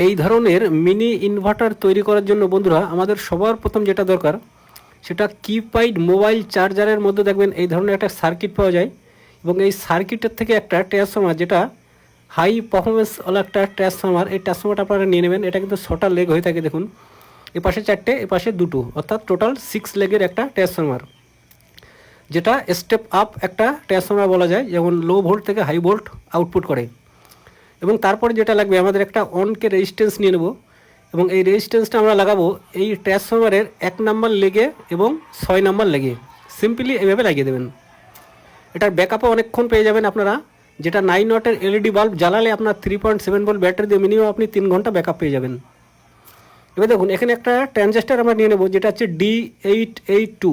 এই ধরনের mini inverter তৈরি করার জন্য বন্ধুরা আমাদের সবার প্রথম যেটা দরকার সেটা কিপ্যাড মোবাইল চার্জারের মধ্যে দেখবেন এই ধরনের একটা সার্কিট পাওয়া যায় এবং এই সার্কিটের থেকে একটা ট্রান্সফর্মার যেটা হাই পারফরমেন্সওয়ালা একটা ট্রান্সফর্মার, এই ট্রান্সফর্মারটা আপনারা নিয়ে নেবেন। এটা কিন্তু 6টা লেগ হয়ে থাকে, দেখুন এপাশে 4টে এপাশে 2টো, অর্থাৎ টোটাল 6 লেগের একটা ট্রান্সফর্মার, যেটা স্টেপ আপ একটা ট্রান্সফর্মার বলা যায়, যেমন লো ভোল্ট থেকে হাই ভোল্ট আউটপুট করে। এবং তারপরে যেটা লাগবে আমাদের একটা অনকে রেজিস্ট্যান্স নিয়ে নেব এবং এই রেজিস্ট্যান্সটা আমরা লাগাবো এই ট্রান্সফর্মারের 1 নম্বর লেগে এবং 6 নম্বর লেগে। সিম্পলি এইভাবে লাগিয়ে দেবেন। এটার ব্যাকআপও অনেকক্ষণ পেয়ে যাবেন আপনারা, যেটা 9 ওয়াটের এলইডি বাল্ব জ্বালালে আপনার 3.7 ভোল্ট ব্যাটারি দিয়ে মিনিমাম আপনি 3 ঘন্টা ব্যাকআপ পেয়ে যাবেন। এবার দেখুন এখানে একটা ট্রানজিস্টার আমরা নিয়ে নেব যেটা হচ্ছে D882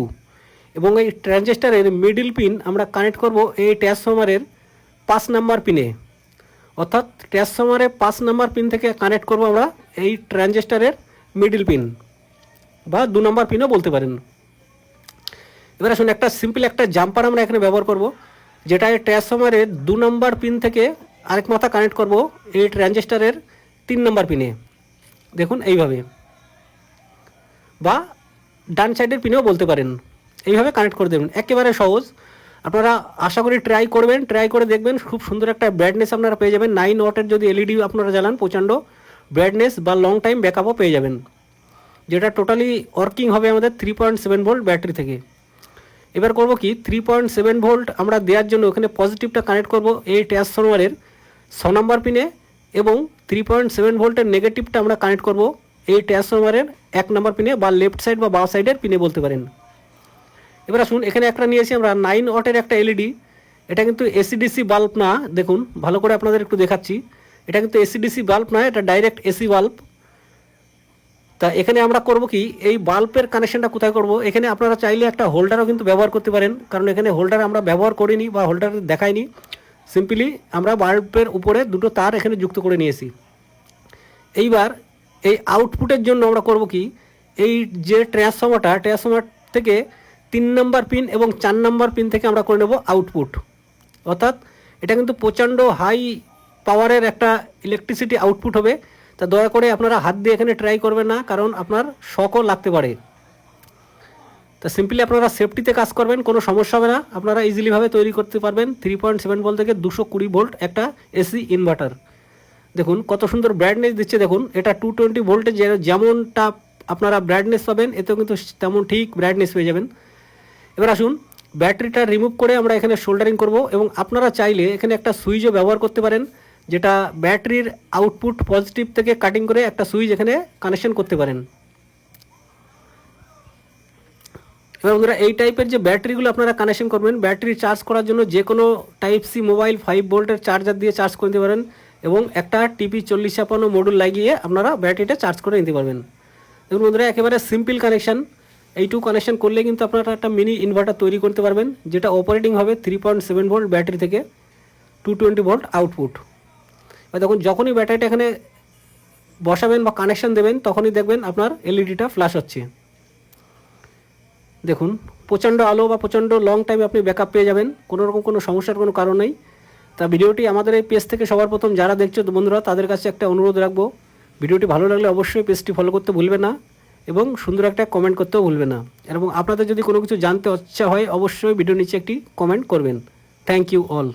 এবং এই ট্রানজিস্টারের মিডল পিন আমরা কানেক্ট করব এই ট্রান্সফর্মারের 5 নম্বর পিনে, অর্থাৎ ট্রান্সফর্মারের 5 নম্বর পিন থেকে কানেক্ট করব আমরা এই ট্রানজিস্টারের মিডল পিন বা 2 নম্বর পিনও বলতে পারেন। এবার আসুন একটা সিম্পল একটা জাম্পার আমরা এখানে ব্যবহার করব, যেটা এই ট্রান্সফর্মারের 2 নম্বর পিন থেকে আরেক মাথা কানেক্ট করব এই ট্রানজিস্টারের 3 নম্বর পিনে, দেখুন এইভাবে, বা ডান সাইডের পিনেও বলতে পারেন। এইভাবে কানেক্ট করে দেবেন, একেবারে সহজ। আপনারা আশা করি ট্রাই করবেন, ট্রাই করে দেখবেন, খুব সুন্দর একটা ব্রাইটনেস আপনারা পেয়ে যাবেন। 9 ওয়াটের যদি এলইডি আপনারা জ্বালান প্রচণ্ড ব্রাইটনেস বা লং টাইম ব্যাকআপও পেয়ে যাবেন, যেটা টোটালি ওয়ার্কিং হবে আমাদের 3.7 ভোল্ট ব্যাটারি থেকে। এবার করব কি 3.7 ভোল্ট আমরা দেওয়ার জন্য ওখানে পজিটিভটা কানেক্ট করব এই ট্রান্সফর্মারের 6 নম্বর পিনে এবং 3.7 ভোল্টের নেগেটিভটা আমরা কানেক্ট করব এই ট্রান্সফর্মারের 1 নম্বর পিনে বা লেফট সাইড বা বাঁ সাইডের পিনে বলতে পারেন। এবার আসুন এখানে একটা নিয়েছি আমরা 9 ওয়াটের একটা এলইডি, এটা কিন্তু এসিডিসি বাল্ব না, দেখুন ভালো করে আপনাদের একটু দেখাচ্ছি, এটা কিন্তু এসিডিসি বাল্ব না, এটা ডাইরেক্ট এসি বাল্ব। তা এখানে আমরা করব কি এই বাল্বের কানেকশনটা কোথায় করব, এখানে আপনারা চাইলে একটা হোল্ডারও কিন্তু ব্যবহার করতে পারেন, কারণ এখানে হোল্ডার আমরা ব্যবহার করিনি বা হোল্ডার দেখাইনি, সিম্পলি আমরা বাল্বের উপরে 2টো তার এখানে যুক্ত করে নিয়েছি। এইবার এই আউটপুটের জন্য আমরা করব কি এই যে ট্রান্সফর্মার থেকে 3 নম্বর পিন এবং 4 নম্বর পিন থেকে আমরা করে নেব আউটপুট, অর্থাৎ এটা কিন্তু প্রচণ্ড হাই পাওয়ারের একটা ইলেকট্রিসিটি আউটপুট হবে। তা দয়া করে আপনারা হাত দিয়ে এখানে ট্রাই করবেন না, কারণ আপনার শকও লাগতে পারে। তা সিম্পলি আপনারা সেফটিতে কাজ করবেন, কোনো সমস্যা হবে না, আপনারা ইজিলিভাবে তৈরি করতে পারবেন 3.7 ভোল্ট থেকে 220 ভোল্ট একটা এসি ইনভার্টার। দেখুন কত সুন্দর ব্রাইটনেস দিচ্ছে, দেখুন এটা 220 ভোল্টে যেমনটা আপনারা ব্রাইটনেস পাবেন এতেও কিন্তু তেমন ঠিক ব্রাইটনেস পেয়ে যাবেন। এবার আসুন ব্যাটারিটা রিমুভ করে আমরা এখানে সোল্ডারিং করব এবং আপনারা চাইলে এখানে একটা সুইচও ব্যবহার করতে পারেন, যেটা ব্যাটারির আউটপুট পজিটিভ থেকে কাটিং করে একটা সুইচ এখানে কানেকশন করতে পারেন। এবার বন্ধুরা এই টাইপের যে ব্যাটারিগুলো আপনারা কানেকশন করবেন, ব্যাটারি চার্জ করার জন্য যে কোনো টাইপ সি মোবাইল 5 ভোল্টের চার্জার দিয়ে চার্জ করে নিতে পারেন এবং একটা টিপি 4056 মডুল লাগিয়ে আপনারা ব্যাটারিটা চার্জ করে নিতে পারবেন। দেখুন বন্ধুরা একেবারে সিম্পল কানেকশান, এইটুকু কানেকশন করলে কিন্তু আপনারা একটা মিনি ইনভার্টার তৈরি করতে পারবেন, যেটা অপারেটিং হবে 3.7 ভোল্ট ব্যাটারি থেকে 220 ভোল্ট আউটপুট। এবার দেখুন যখনই ব্যাটারিটা এখানে বসাবেন বা কানেকশন দেবেন তখনই দেখবেন আপনার এলইডিটা ফ্ল্যাশ হচ্ছে, দেখুন প্রচণ্ড আলো বা প্রচণ্ড লং টাইম আপনি ব্যাকআপ পেয়ে যাবেন, কোনো রকম কোনো সমস্যার কোনো কারণ নেই। তা ভিডিওটি আমাদের এই পেজ থেকে সবার প্রথম যারা দেখছো বন্ধুরা তাদের কাছে একটা অনুরোধ রাখবো, ভিডিওটি ভালো লাগলে অবশ্যই পেজটি ফলো করতে ভুলবে না এবং সুন্দর একটা কমেন্ট করতেও ভুলবে না, এবং আপনাদের যদি কোনো কিছু জানতে ইচ্ছা হয় অবশ্যই ভিডিও নিচে একটি কমেন্ট করবেন। Thank you all.